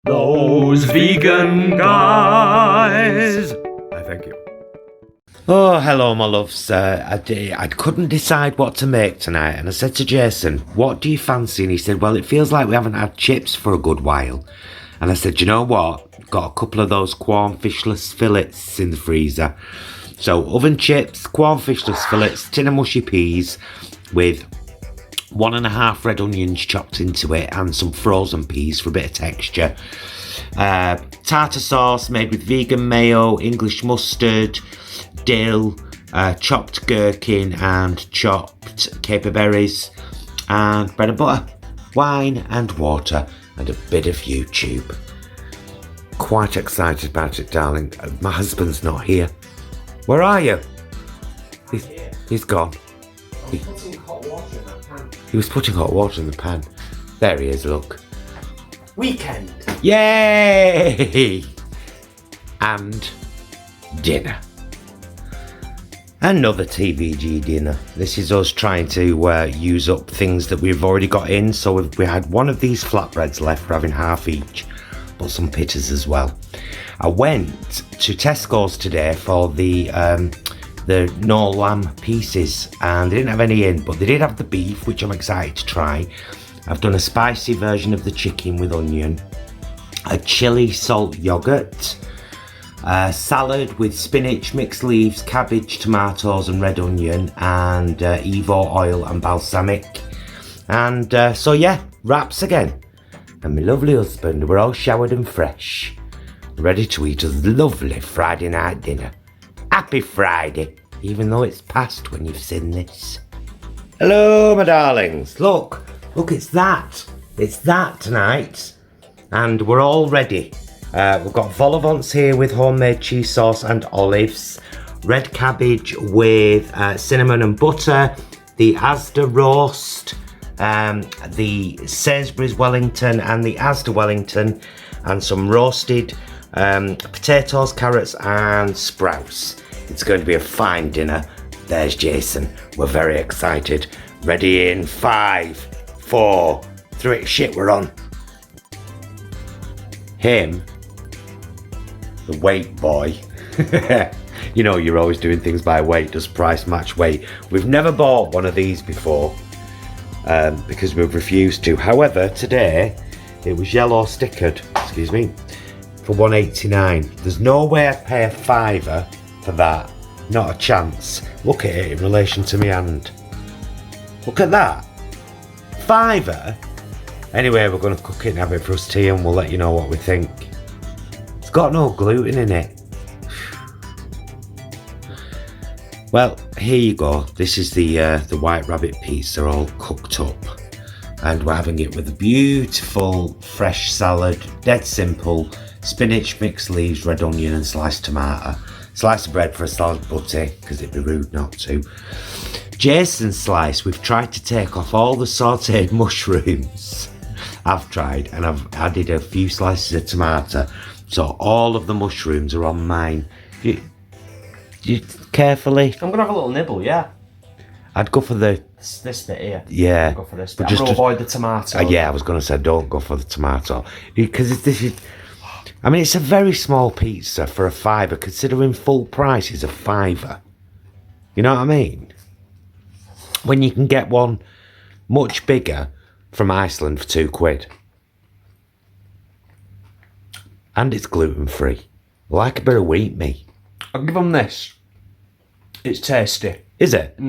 Those vegan guys. Thank you. Oh, hello, my loves. I couldn't decide what to make tonight, and I said to Jason, what do you fancy? And he said, well, it feels like we haven't had chips for a good while. And I said, you know what? Got a couple of those Quorn fishless fillets in the freezer. So, oven chips, Quorn fishless fillets, tin of mushy peas with 1.5 red onions chopped into it and some frozen peas for a bit of texture. Tartar sauce made with vegan mayo, English mustard, dill, chopped gherkin and chopped caper berries, and bread and butter, wine and water, and a bit of YouTube. Quite excited about it, darling. My husband's not here. Where are you? He's gone. He was putting hot water in the pan. There he is, look. Weekend. Yay! And dinner. Another TVG dinner. This is us trying to use up things that we've already got in. So we had one of these flatbreads left. We're having half each, but some pittas as well. I went to Tesco's today for the no lamb pieces, and they didn't have any in, but they did have the beef, which I'm excited to try. I've done a spicy version of the chicken with onion, a chili salt yogurt, a salad with spinach, mixed leaves, cabbage, tomatoes and red onion, and Evo oil and balsamic. And so yeah, wraps again. And my lovely husband, we're all showered and fresh, ready to eat a lovely Friday night dinner. Happy Friday, even though it's past when you've seen this. Hello, my darlings. Look, it's that. It's that tonight. And we're all ready. We've got vol au vents here with homemade cheese sauce and olives, red cabbage with cinnamon and butter, the Asda roast, the Sainsbury's Wellington and the Asda Wellington, and some roasted potatoes, carrots and sprouts. It's going to be a fine dinner. There's Jason. We're very excited. Ready in 5, 4, 3. Shit, we're on. Him, the weight boy. You know, you're always doing things by weight. Does price match weight? We've never bought one of these before because we've refused to. However, today it was yellow stickered. Excuse me. For $1.89. There's no way I'd pay a £5 for that. Not a chance. Look at it in relation to my hand. Look at that. £5. Anyway, we're going to cook it and have it for us tea, and we'll let you know what we think. It's got no gluten in it. Well, here you go. This is the white rabbit pizza all cooked up. And we're having it with a beautiful fresh salad. Dead simple. Spinach, mixed leaves, red onion and sliced tomato. Slice of bread for a salad butty, because it'd be rude not to. Jason's slice, we've tried to take off all the sautéed mushrooms. I've tried, and I've added a few slices of tomato. So all of the mushrooms are on mine. You carefully. I'm going to have a little nibble, yeah. I'd go for this bit here. Yeah. I'll go for this bit. I'm going to avoid the tomato. Yeah, I was going to say don't go for the tomato. Because this is... I mean, it's a very small pizza for a £5, considering full price is a £5. You know what I mean? When you can get one much bigger from Iceland for £2. And it's gluten-free. I like a bit of wheat, me. I'll give them this. It's tasty. Is it?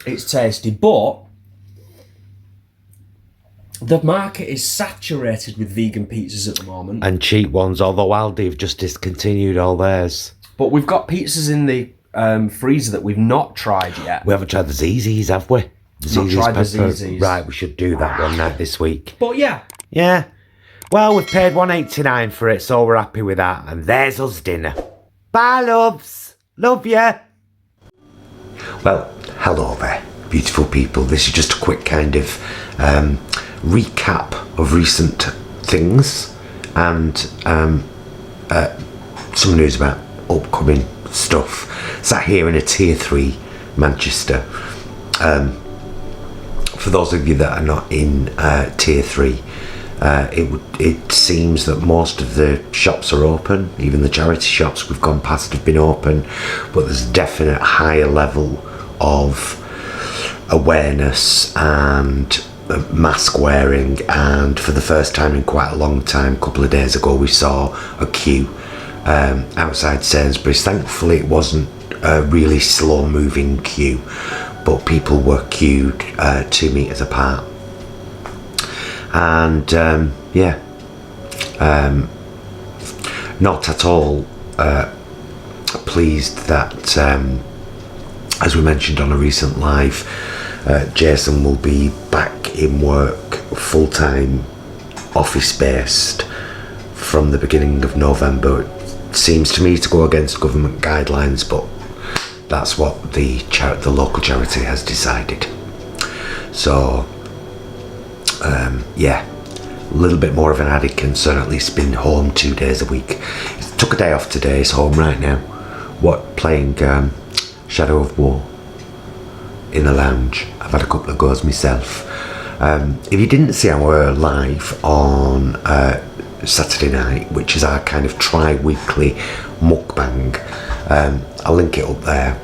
It's tasty, but the market is saturated with vegan pizzas at the moment. And cheap ones, although Aldi have just discontinued all theirs. But we've got pizzas in the freezer that we've not tried yet. We haven't tried the ZZs, have we? Not tried the ZZs. Right, we should do that one night this week. But yeah. Yeah. Well, we've paid $1.89 for it, so we're happy with that. And there's us dinner. Bye, loves. Love ya. Well, hello there, beautiful people. This is just a quick kind of recap of recent things and some news about upcoming stuff. Sat here in a tier 3 Manchester. For those of you that are not in tier 3, It seems that most of the shops are open. Even the charity shops we've gone past have been open, but there's a definite higher level of awareness and mask wearing, and for the first time in quite a long time, a couple of days ago, we saw a queue outside Sainsbury's. Thankfully it wasn't a really slow moving queue, but people were queued 2 meters apart. And not at all pleased that, as we mentioned on a recent live, Jason will be back in work full-time, office-based from the beginning of November. It seems to me to go against government guidelines, but that's what the local charity has decided. So a little bit more of an added concern. At least been home 2 days a week. Took a day off today, he's home right now. Playing Shadow of War in the lounge. I've had a couple of goes myself. If you didn't see our live on Saturday night, which is our kind of tri-weekly mukbang, I'll link it up there.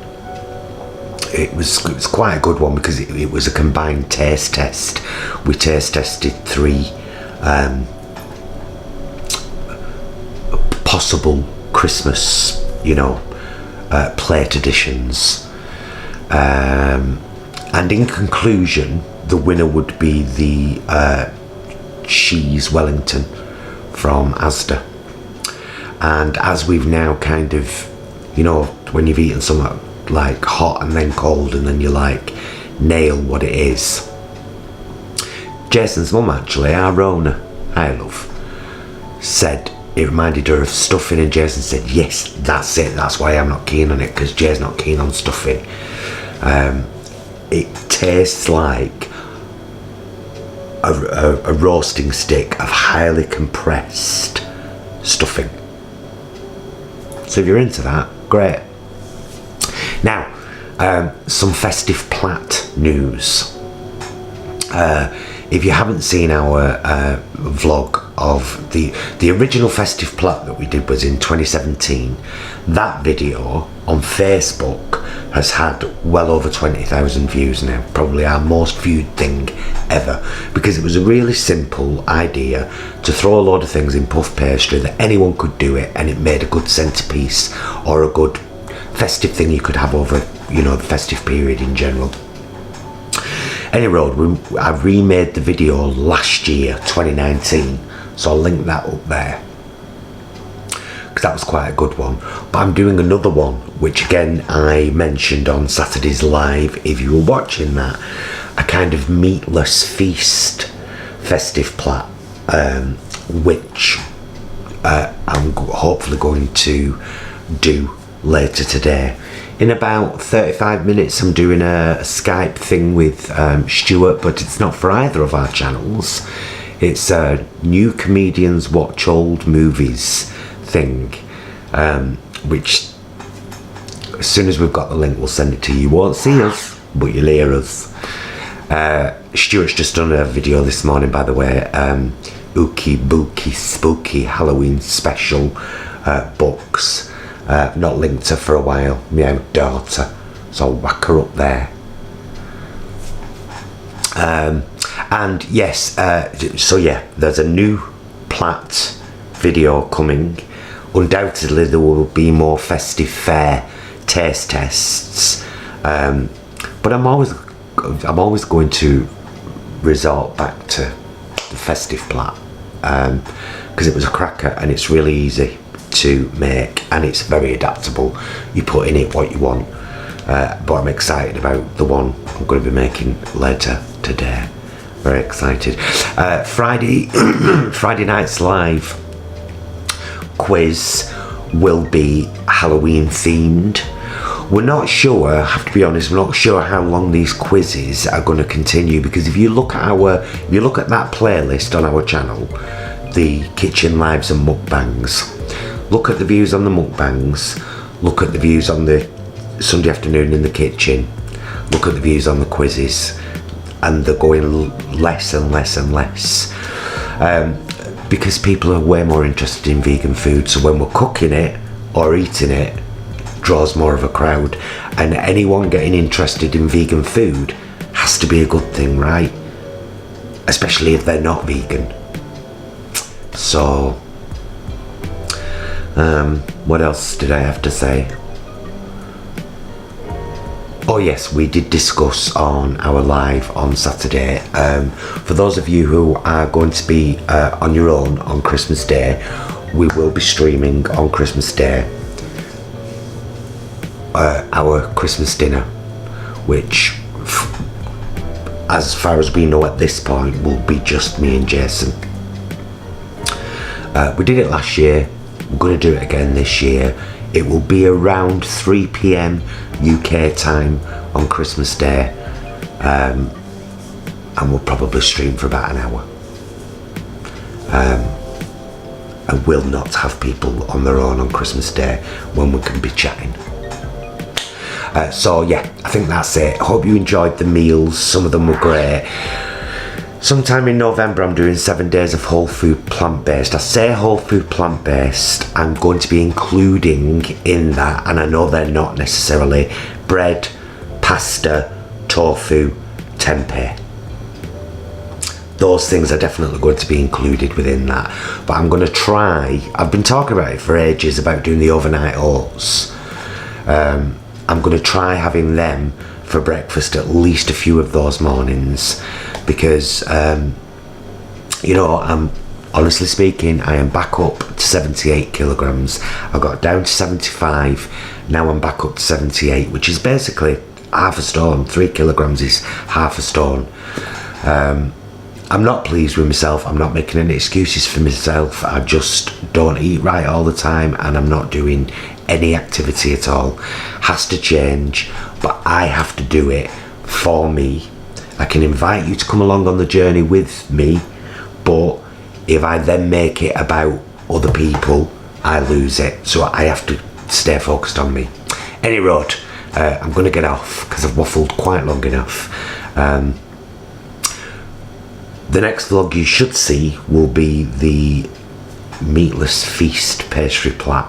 It was quite a good one because it was a combined taste test. We taste tested 3 possible Christmas, plate editions, and in conclusion, the winner would be the cheese Wellington from Asda. And as we've now kind of, when you've eaten something like hot and then cold, and then you nail what it is. Jason's mum, actually, our Rona, I love, said it reminded her of stuffing, and Jason said, yes, that's it, that's why I'm not keen on it, because Jay's not keen on stuffing. It tastes like a roasting stick of highly compressed stuffing. So if you're into that, great. Now, some festive plat news. If you haven't seen our vlog of the original festive plat that we did was in 2017, that video on Facebook has had well over 20,000 views now, probably our most viewed thing ever, because it was a really simple idea to throw a load of things in puff pastry that anyone could do it, and it made a good centerpiece or a good festive thing you could have over the festive period in general. Anyway, I remade the video last year, 2019, so I'll link that up there, because that was quite a good one. But I'm doing another one, which again I mentioned on Saturday's live, if you were watching that, a kind of meatless feast festive plat, which I'm hopefully going to do later today. In about 35 minutes I'm doing a Skype thing with Stuart, but it's not for either of our channels. It's a New Comedians Watch Old Movies thing, which as soon as we've got the link we'll send it to you. You won't see us, but you'll hear us. Stuart's just done a video this morning, by the way, Ookie Bookie Spooky Halloween special books. Not linked her for a while, my daughter, so I'll whack her up there. And yes, there's a new plat video coming. Undoubtedly there will be more festive fair taste tests, but I'm always going to resort back to the festive plat, because it was a cracker and it's really easy to make and it's very adaptable. You put in it what you want, but I'm excited about the one I'm going to be making later today. Very excited. Friday night's live quiz will be Halloween themed. We're not sure, I have to be honest, we're not sure how long these quizzes are going to continue, because if you look at that playlist on our channel, the kitchen lives and mukbangs, look at the views on the mukbangs, look at the views on the Sunday afternoon in the kitchen, look at the views on the quizzes, and they're going less and less and less. because people are way more interested in vegan food, so when we're cooking it or eating it, draws more of a crowd, and anyone getting interested in vegan food has to be a good thing, right? Especially if they're not vegan. So what else did I have to say? Oh yes, we did discuss on our live on Saturday. For those of you who are going to be on your own on Christmas Day, we will be streaming on Christmas Day our Christmas dinner, which as far as we know at this point will be just me and Jason. We did it last year, we're going to do it again this year. It will be around 3 p.m. UK time on Christmas Day, and we'll probably stream for about an hour. I will not have people on their own on Christmas Day when we can be chatting. So yeah, I think that's it. Hope you enjoyed the meals. Some of them were great. Sometime in November I'm doing 7 days of whole food plant-based. I say whole food plant-based, I'm going to be including in that, and I know they're not necessarily, bread, pasta, tofu, tempeh. Those things are definitely going to be included within that. But I'm going to try, I've been talking about it for ages, about doing the overnight oats. I'm going to try having them for breakfast at least a few of those mornings, because you know, I'm honestly speaking, I am back up to 78 kilograms. I got down to 75, now I'm back up to 78, which is basically half a stone. 3 kilograms is half a stone. I'm not pleased with myself. I'm not making any excuses for myself. I just don't eat right all the time, and I'm not doing any activity at all. Has to change, but I have to do it for me. I can invite you to come along on the journey with me, but if I then make it about other people, I lose it. So I have to stay focused on me. Any road, I'm going to get off because I've waffled quite long enough. The next vlog you should see will be the meatless feast pastry plat.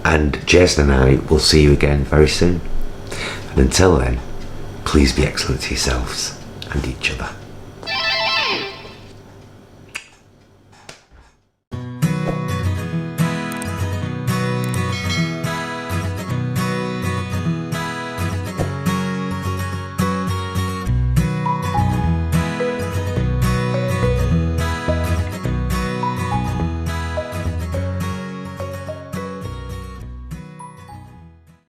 And Jason and I will see you again very soon. And until then, please be excellent to yourselves and each other.